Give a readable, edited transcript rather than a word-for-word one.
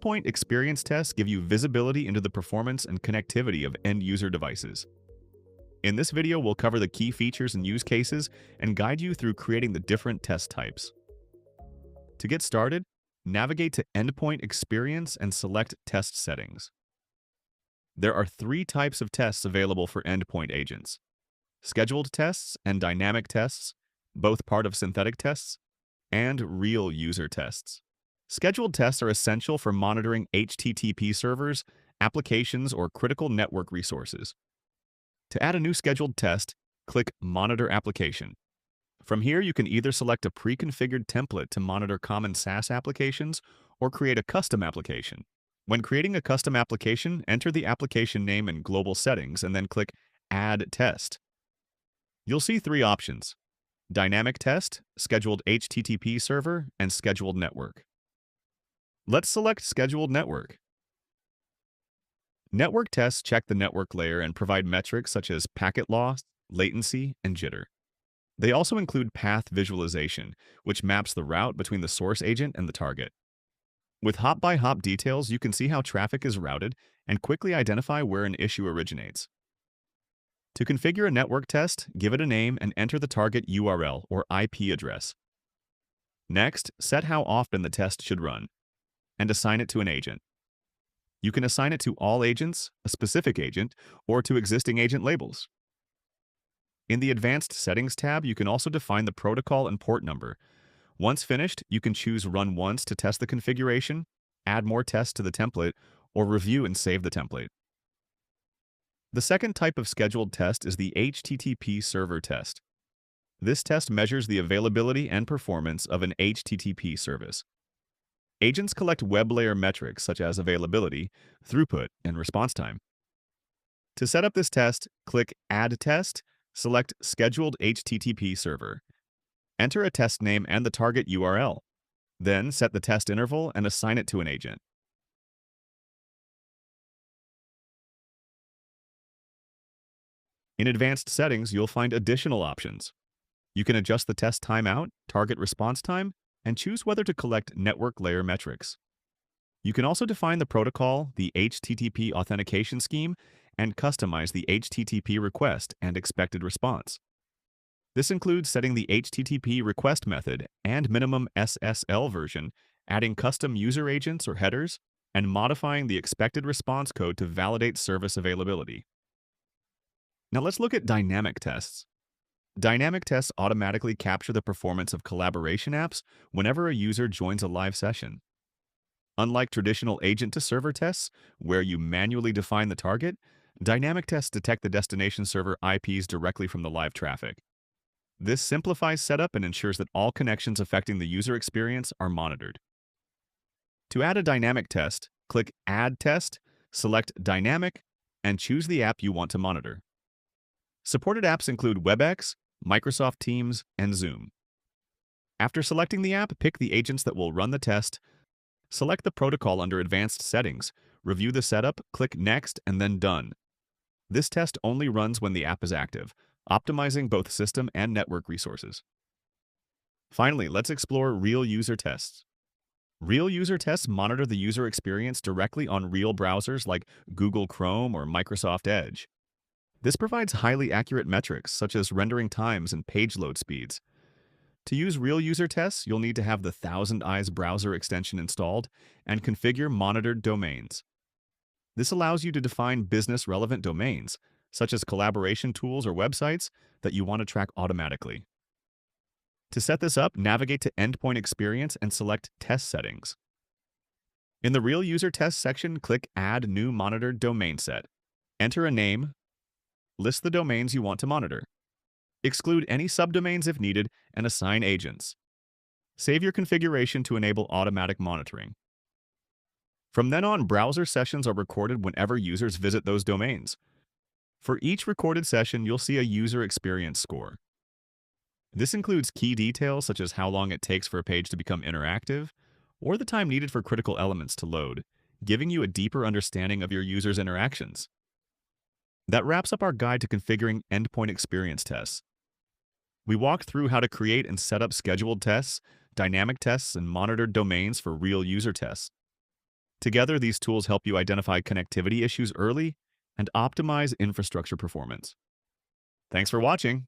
Endpoint experience tests give you visibility into the performance and connectivity of end-user devices. In this video, we'll cover the key features and use cases and guide you through creating the different test types. To get started, navigate to Endpoint Experience and select Test Settings. There are three types of tests available for endpoint agents: scheduled tests and dynamic tests, both part of synthetic tests, and real user tests. Scheduled tests are essential for monitoring HTTP servers, applications, or critical network resources. To add a new scheduled test, click Monitor Application. From here, you can either select a pre-configured template to monitor common SaaS applications or create a custom application. When creating a custom application, enter the application name in Global Settings and then click Add Test. You'll see three options: Dynamic Test, Scheduled HTTP Server, and Scheduled Network. Let's select Scheduled Network. Network tests check the network layer and provide metrics such as packet loss, latency, and jitter. They also include path visualization, which maps the route between the source agent and the target. With hop-by-hop details, you can see how traffic is routed and quickly identify where an issue originates. To configure a network test, give it a name and enter the target URL or IP address. Next, set how often the test should run, and assign it to an agent. You can assign it to all agents, a specific agent, or to existing agent labels. In the Advanced Settings tab, you can also define the protocol and port number. Once finished, you can choose Run Once to test the configuration, add more tests to the template, or review and save the template. The second type of scheduled test is the HTTP server test. This test measures the availability and performance of an HTTP service. Agents collect web layer metrics such as availability, throughput, and response time. To set up this test, click Add Test, select Scheduled HTTP Server. Enter a test name and the target URL. Then set the test interval and assign it to an agent. In Advanced Settings, you'll find additional options. You can adjust the test timeout, target response time, and choose whether to collect network layer metrics. You can also define the protocol, the HTTP authentication scheme, and customize the HTTP request and expected response. This includes setting the HTTP request method and minimum SSL version, adding custom user agents or headers, and modifying the expected response code to validate service availability. Now let's look at dynamic tests. Dynamic tests automatically capture the performance of collaboration apps whenever a user joins a live session. Unlike traditional agent-to-server tests, where you manually define the target, dynamic tests detect the destination server IPs directly from the live traffic. This simplifies setup and ensures that all connections affecting the user experience are monitored. To add a dynamic test, click Add Test, select Dynamic, and choose the app you want to monitor. Supported apps include WebEx, Microsoft Teams, and Zoom. After selecting the app, pick the agents that will run the test, select the protocol under Advanced Settings, review the setup, click Next, and then Done. This test only runs when the app is active, optimizing both system and network resources. Finally, let's explore real user tests. Real user tests monitor the user experience directly on real browsers like Google Chrome or Microsoft Edge. This provides highly accurate metrics such as rendering times and page load speeds. To use real user tests, you'll need to have the ThousandEyes browser extension installed and configure monitored domains. This allows you to define business-relevant domains, such as collaboration tools or websites, that you want to track automatically. To set this up, navigate to Endpoint Experience and select Test Settings. In the Real User Test section, click Add New Monitored Domain Set. Enter a name. List the domains you want to monitor. Exclude any subdomains if needed, and assign agents. Save your configuration to enable automatic monitoring. From then on, browser sessions are recorded whenever users visit those domains. For each recorded session, you'll see a user experience score. This includes key details such as how long it takes for a page to become interactive, or the time needed for critical elements to load, giving you a deeper understanding of your users' interactions. That wraps up our guide to configuring endpoint experience tests. We walked through how to create and set up scheduled tests, dynamic tests, and monitored domains for real user tests. Together, these tools help you identify connectivity issues early and optimize infrastructure performance. Thanks for watching.